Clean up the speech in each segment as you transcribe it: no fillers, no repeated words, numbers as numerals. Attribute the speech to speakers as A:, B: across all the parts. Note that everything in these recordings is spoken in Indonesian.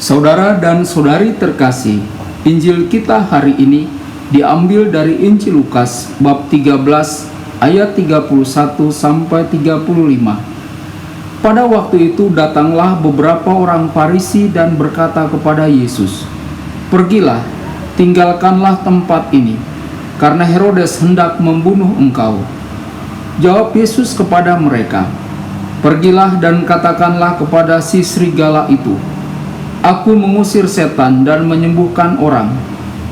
A: Saudara dan saudari terkasih, Injil kita hari ini diambil dari Injil Lukas bab 13 ayat 31 sampai 35. Pada waktu itu datanglah beberapa orang Farisi dan berkata kepada Yesus, "Pergilah, tinggalkanlah tempat ini, karena Herodes hendak membunuh engkau." Jawab Yesus kepada mereka, "Pergilah dan katakanlah kepada si serigala itu, Aku mengusir setan dan menyembuhkan orang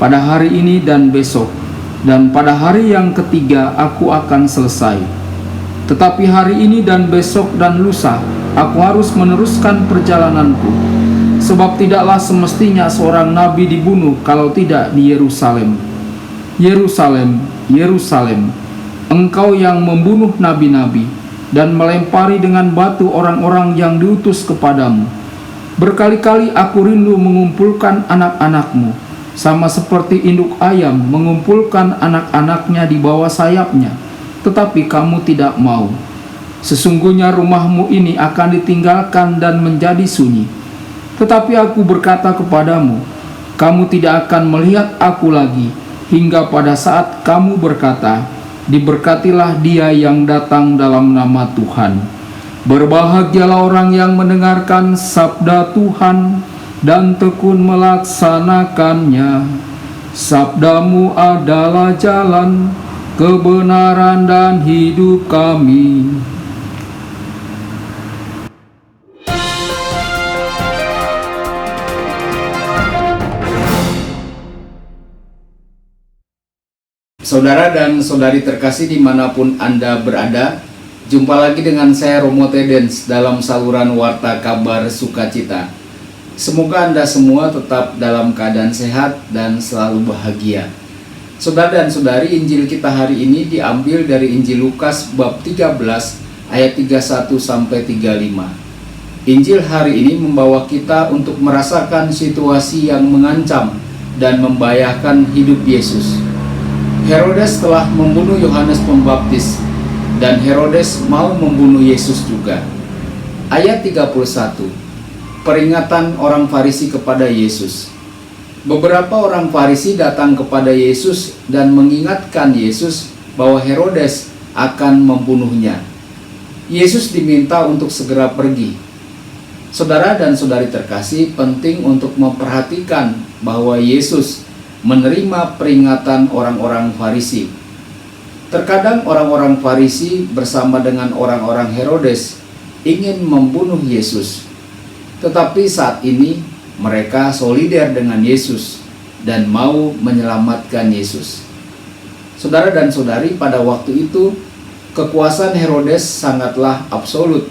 A: pada hari ini dan besok, dan pada hari yang ketiga aku akan selesai. Tetapi hari ini dan besok dan lusa aku harus meneruskan perjalananku, sebab tidaklah semestinya seorang nabi dibunuh kalau tidak di Yerusalem. Yerusalem, Yerusalem, engkau yang membunuh nabi-nabi dan melempari dengan batu orang-orang yang diutus kepadamu. Berkali-kali aku rindu mengumpulkan anak-anakmu, sama seperti induk ayam mengumpulkan anak-anaknya di bawah sayapnya, tetapi kamu tidak mau. Sesungguhnya rumahmu ini akan ditinggalkan dan menjadi sunyi. Tetapi aku berkata kepadamu, kamu tidak akan melihat aku lagi, hingga pada saat kamu berkata, diberkatilah dia yang datang dalam nama Tuhan. Berbahagialah orang yang mendengarkan sabda Tuhan dan tekun melaksanakannya. Sabdamu adalah jalan, kebenaran dan hidup kami." Saudara dan saudari terkasih dimanapun Anda berada, jumpa lagi dengan saya Romo Tedens dalam saluran Warta Kabar Sukacita. Semoga Anda semua tetap dalam keadaan sehat dan selalu bahagia. Saudara dan saudari, Injil kita hari ini diambil dari Injil Lukas bab 13 ayat 31 sampai 35. Injil hari ini membawa kita untuk merasakan situasi yang mengancam dan membahayakan hidup Yesus. Herodes telah membunuh Yohanes Pembaptis, dan Herodes mau membunuh Yesus juga. Ayat 31, peringatan orang Farisi kepada Yesus. Beberapa orang Farisi datang kepada Yesus dan mengingatkan Yesus bahwa Herodes akan membunuhnya. Yesus diminta untuk segera pergi. Saudara dan saudari terkasih, penting untuk memperhatikan bahwa Yesus menerima peringatan orang-orang Farisi. Terkadang orang-orang Farisi bersama dengan orang-orang Herodes ingin membunuh Yesus. Tetapi saat ini mereka solider dengan Yesus dan mau menyelamatkan Yesus. Saudara dan saudari, pada waktu itu kekuasaan Herodes sangatlah absolut.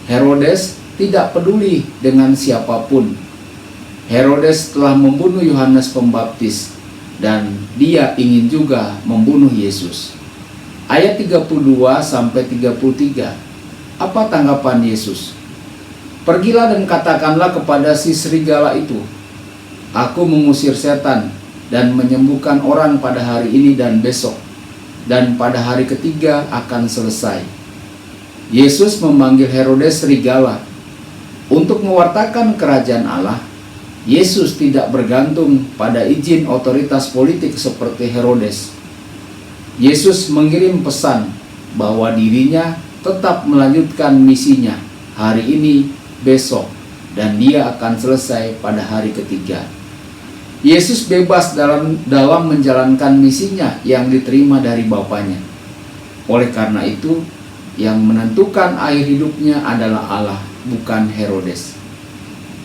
A: Herodes tidak peduli dengan siapapun. Herodes telah membunuh Yohanes Pembaptis dan dia ingin juga membunuh Yesus. Ayat 32 sampai 33. Apa tanggapan Yesus? "Pergilah dan katakanlah kepada si serigala itu, Aku mengusir setan dan menyembuhkan orang pada hari ini dan besok, dan pada hari ketiga akan selesai." Yesus memanggil Herodes serigala. Untuk mewartakan kerajaan Allah, Yesus tidak bergantung pada izin otoritas politik seperti Herodes. Yesus mengirim pesan bahwa dirinya tetap melanjutkan misinya hari ini, besok, dan dia akan selesai pada hari ketiga. Yesus bebas dalam menjalankan misinya yang diterima dari Bapanya. Oleh karena itu, yang menentukan akhir hidupnya adalah Allah, bukan Herodes.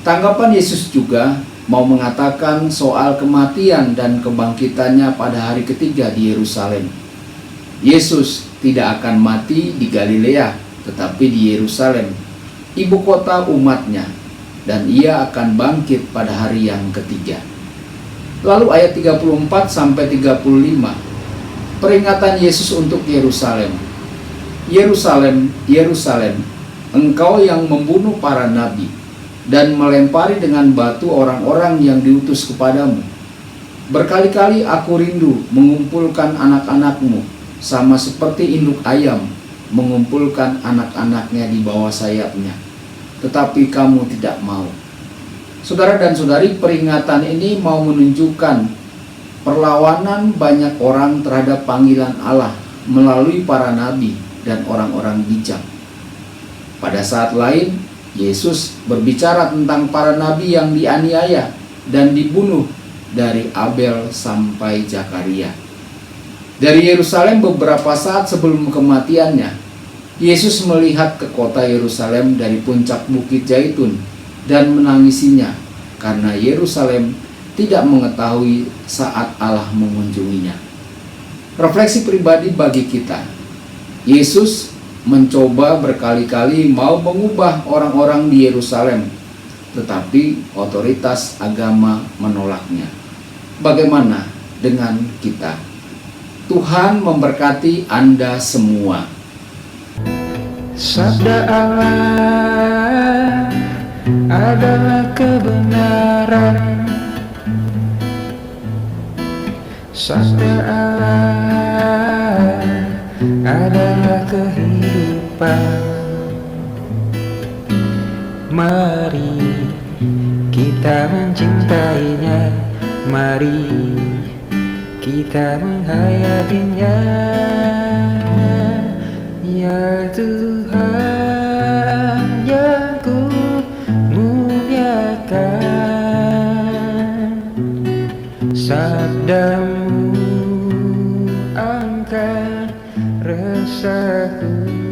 A: Tanggapan Yesus juga mau mengatakan soal kematian dan kebangkitannya pada hari ketiga di Yerusalem. Yesus tidak akan mati di Galilea, tetapi di Yerusalem, ibu kota umatnya, dan ia akan bangkit pada hari yang ketiga. Lalu ayat 34 sampai 35, peringatan Yesus untuk Yerusalem. "Yerusalem, Yerusalem, engkau yang membunuh para nabi dan melempari dengan batu orang-orang yang diutus kepadamu. Berkali-kali aku rindu mengumpulkan anak-anakmu, sama seperti induk ayam mengumpulkan anak-anaknya di bawah sayapnya, tetapi kamu tidak mau. Saudara dan saudari, peringatan ini mau menunjukkan perlawanan banyak orang terhadap panggilan Allah melalui para nabi dan orang-orang bijak. Pada saat lain, Yesus berbicara tentang para nabi yang dianiaya dan dibunuh dari Abel sampai Zakaria. Dari Yerusalem beberapa saat sebelum kematiannya, Yesus melihat ke kota Yerusalem dari puncak Bukit Zaitun dan menangisinya karena Yerusalem tidak mengetahui saat Allah mengunjunginya. Refleksi pribadi bagi kita, Yesus mencoba berkali-kali mau mengubah orang-orang di Yerusalem, tetapi otoritas agama menolaknya. Bagaimana dengan kita? Tuhan memberkati Anda semua.
B: Sabda Allah adalah kebenaran. Sabda Allah adalah kehidupan. Mari kita mencintainya, mari kita menghayatinya. Ya Tuhan yang ku muliakan, sabdamu angkat resahku.